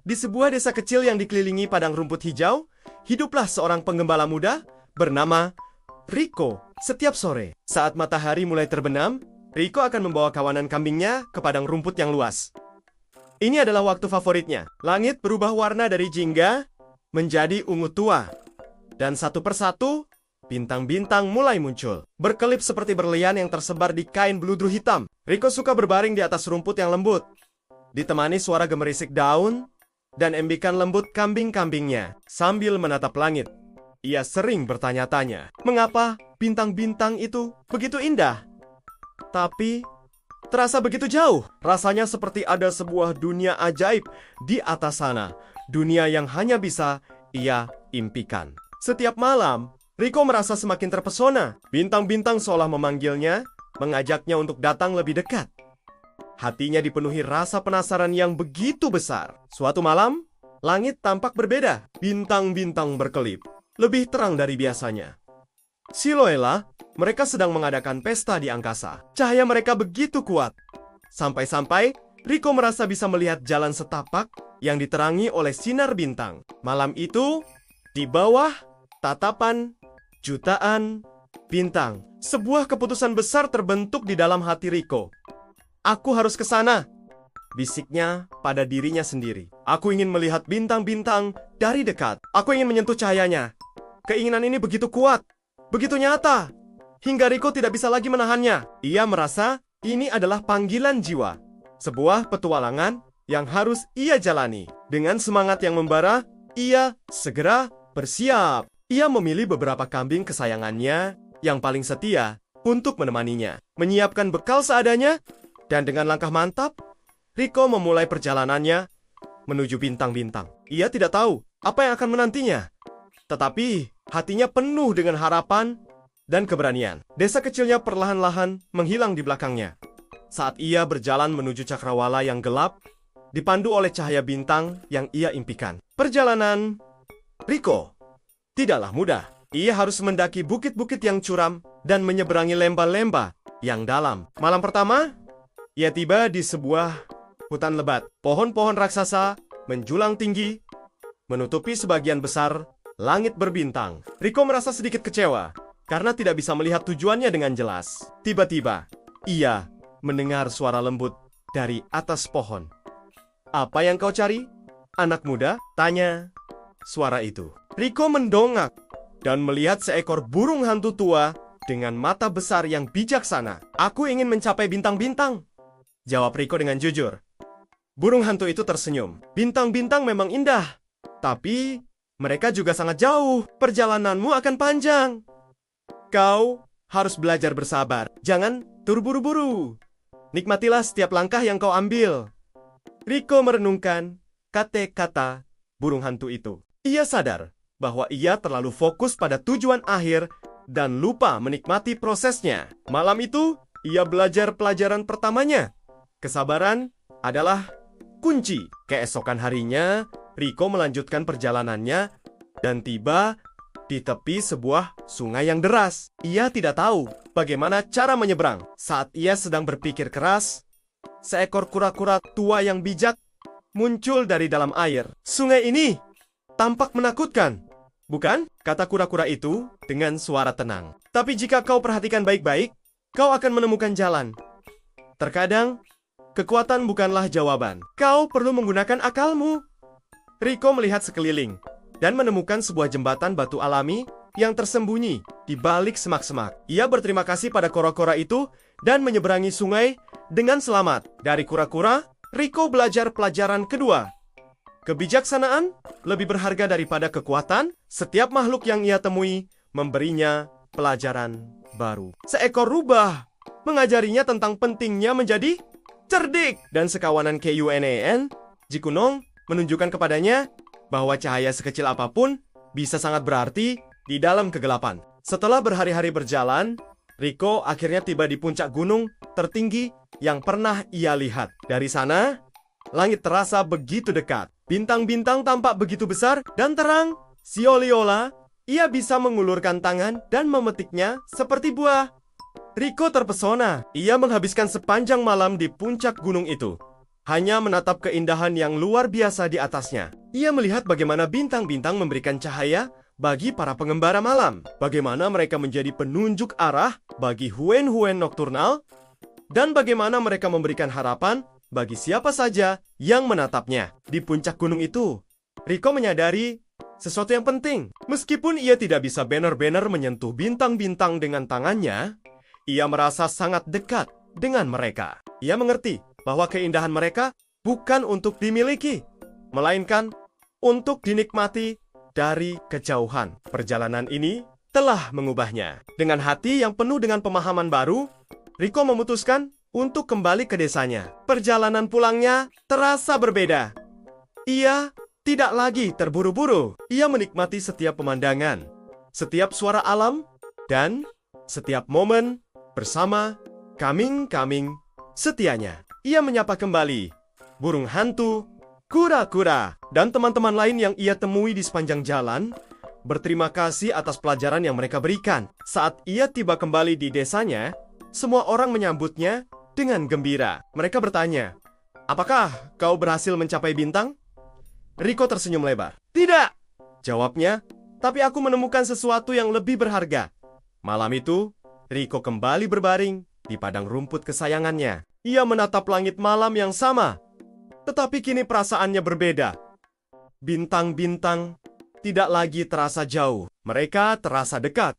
Di sebuah desa kecil yang dikelilingi padang rumput hijau, hiduplah seorang penggembala muda bernama Rico. Setiap sore, saat matahari mulai terbenam, Rico akan membawa kawanan kambingnya ke padang rumput yang luas. Ini adalah waktu favoritnya. Langit berubah warna dari jingga menjadi ungu tua. Dan satu persatu, bintang-bintang mulai muncul. Berkelip seperti berlian yang tersebar di kain beludru hitam. Rico suka berbaring di atas rumput yang lembut, ditemani suara gemerisik daun dan embikan lembut kambing-kambingnya. Sambil menatap langit, ia sering bertanya-tanya, mengapa bintang-bintang itu begitu indah? Tapi terasa begitu jauh. Rasanya seperti ada sebuah dunia ajaib di atas sana. Dunia yang hanya bisa ia impikan. Setiap malam, Rico merasa semakin terpesona. Bintang-bintang seolah memanggilnya, mengajaknya untuk datang lebih dekat. Hatinya dipenuhi rasa penasaran yang begitu besar. Suatu malam, langit tampak berbeda. Bintang-bintang berkelip, lebih terang dari biasanya. Siloela, mereka sedang mengadakan pesta di angkasa. Cahaya mereka begitu kuat. Sampai-sampai, Rico merasa bisa melihat jalan setapak yang diterangi oleh sinar bintang. Malam itu, di bawah tatapan jutaan bintang, sebuah keputusan besar terbentuk di dalam hati Rico. Aku harus ke sana, bisiknya pada dirinya sendiri. Aku ingin melihat bintang-bintang dari dekat. Aku ingin menyentuh cahayanya. Keinginan ini begitu kuat, begitu nyata, hingga Rico tidak bisa lagi menahannya. Ia merasa ini adalah panggilan jiwa, sebuah petualangan yang harus ia jalani. Dengan semangat yang membara, ia segera bersiap. Ia memilih beberapa kambing kesayangannya yang paling setia untuk menemaninya, menyiapkan bekal seadanya, dan dengan langkah mantap, Rico memulai perjalanannya menuju bintang-bintang. Ia tidak tahu apa yang akan menantinya, tetapi hatinya penuh dengan harapan dan keberanian. Desa kecilnya perlahan-lahan menghilang di belakangnya. Saat ia berjalan menuju cakrawala yang gelap, dipandu oleh cahaya bintang yang ia impikan. Perjalanan Rico tidaklah mudah. Ia harus mendaki bukit-bukit yang curam dan menyeberangi lembah-lembah yang dalam. Malam pertama, ia tiba di sebuah hutan lebat. Pohon-pohon raksasa menjulang tinggi, menutupi sebagian besar langit berbintang. Rico merasa sedikit kecewa karena tidak bisa melihat tujuannya dengan jelas. Tiba-tiba, ia mendengar suara lembut dari atas pohon. "Apa yang kau cari, anak muda?" tanya suara itu. Rico mendongak dan melihat seekor burung hantu tua dengan mata besar yang bijaksana. "Aku ingin mencapai bintang-bintang," jawab Rico dengan jujur. Burung hantu itu tersenyum. "Bintang-bintang memang indah, tapi mereka juga sangat jauh. Perjalananmu akan panjang. Kau harus belajar bersabar. Jangan terburu-buru. Nikmatilah setiap langkah yang kau ambil." Rico merenungkan kata-kata burung hantu itu. Ia sadar bahwa ia terlalu fokus pada tujuan akhir dan lupa menikmati prosesnya. Malam itu, ia belajar pelajaran pertamanya. Kesabaran adalah kunci. Keesokan harinya, Rico melanjutkan perjalanannya dan tiba di tepi sebuah sungai yang deras. Ia tidak tahu bagaimana cara menyeberang. Saat ia sedang berpikir keras, seekor kura-kura tua yang bijak muncul dari dalam air. "Sungai ini tampak menakutkan, bukan?" kata kura-kura itu dengan suara tenang. "Tapi jika kau perhatikan baik-baik, kau akan menemukan jalan. Terkadang, kekuatan bukanlah jawaban. Kau perlu menggunakan akalmu." Rico melihat sekeliling dan menemukan sebuah jembatan batu alami yang tersembunyi di balik semak-semak. Ia berterima kasih pada kura-kura itu dan menyeberangi sungai dengan selamat. Dari kura-kura, Rico belajar pelajaran kedua. Kebijaksanaan lebih berharga daripada kekuatan. Setiap makhluk yang ia temui memberinya pelajaran baru. Seekor rubah mengajarinya tentang pentingnya menjadi cerdik. Dan sekawanan KUNAN, Jikunong, menunjukkan kepadanya bahwa cahaya sekecil apapun bisa sangat berarti di dalam kegelapan. Setelah berhari-hari berjalan, Rico akhirnya tiba di puncak gunung tertinggi yang pernah ia lihat. Dari sana, langit terasa begitu dekat. Bintang-bintang tampak begitu besar dan terang. Sioliola, ia bisa mengulurkan tangan dan memetiknya seperti buah. Rico terpesona. Ia menghabiskan sepanjang malam di puncak gunung itu, hanya menatap keindahan yang luar biasa di atasnya. Ia melihat bagaimana bintang-bintang memberikan cahaya bagi para pengembara malam, bagaimana mereka menjadi penunjuk arah bagi huen-huen nokturnal, dan bagaimana mereka memberikan harapan bagi siapa saja yang menatapnya. Di puncak gunung itu, Rico menyadari sesuatu yang penting. Meskipun ia tidak bisa benar-benar menyentuh bintang-bintang dengan tangannya, ia merasa sangat dekat dengan mereka. Ia mengerti bahwa keindahan mereka bukan untuk dimiliki, melainkan untuk dinikmati dari kejauhan. Perjalanan ini telah mengubahnya. Dengan hati yang penuh dengan pemahaman baru, Rico memutuskan untuk kembali ke desanya. Perjalanan pulangnya terasa berbeda. Ia tidak lagi terburu-buru. Ia menikmati setiap pemandangan, setiap suara alam, dan setiap momen bersama kambing-kambing setianya. Ia menyapa kembali burung hantu, kura-kura, dan teman-teman lain yang ia temui di sepanjang jalan. Berterima kasih atas pelajaran yang mereka berikan. Saat ia tiba kembali di desanya, semua orang menyambutnya dengan gembira. Mereka bertanya, "Apakah kau berhasil mencapai bintang?" Rico tersenyum lebar. "Tidak," jawabnya, "tapi aku menemukan sesuatu yang lebih berharga." Malam itu, Rico kembali berbaring di padang rumput kesayangannya. Ia menatap langit malam yang sama, tetapi kini perasaannya berbeda. Bintang-bintang tidak lagi terasa jauh, mereka terasa dekat,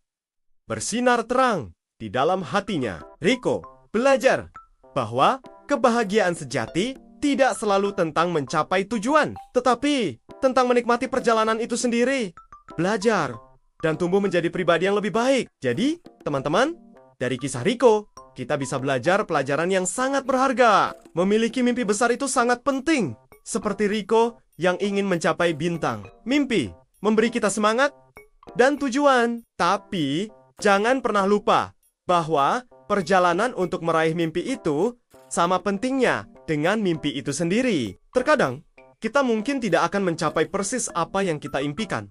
bersinar terang di dalam hatinya. Rico belajar bahwa kebahagiaan sejati tidak selalu tentang mencapai tujuan, tetapi tentang menikmati perjalanan itu sendiri, belajar, dan tumbuh menjadi pribadi yang lebih baik. Jadi, teman-teman, dari kisah Rico, kita bisa belajar pelajaran yang sangat berharga. Memiliki mimpi besar itu sangat penting. Seperti Rico yang ingin mencapai bintang. Mimpi memberi kita semangat dan tujuan. Tapi, jangan pernah lupa bahwa perjalanan untuk meraih mimpi itu sama pentingnya dengan mimpi itu sendiri. Terkadang, kita mungkin tidak akan mencapai persis apa yang kita impikan.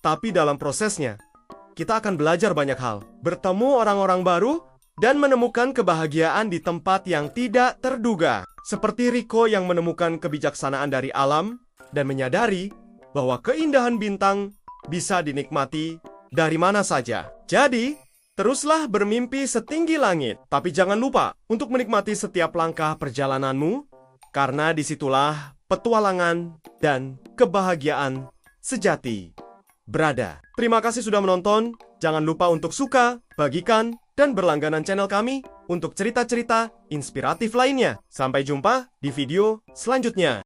Tapi dalam prosesnya, kita akan belajar banyak hal. Bertemu orang-orang baru, dan menemukan kebahagiaan di tempat yang tidak terduga. Seperti Rico yang menemukan kebijaksanaan dari alam dan menyadari bahwa keindahan bintang bisa dinikmati dari mana saja. Jadi, teruslah bermimpi setinggi langit. Tapi jangan lupa untuk menikmati setiap langkah perjalananmu, karena disitulah petualangan dan kebahagiaan sejati berada. Terima kasih sudah menonton. Jangan lupa untuk suka, bagikan, dan berlangganan channel kami untuk cerita-cerita inspiratif lainnya. Sampai jumpa di video selanjutnya.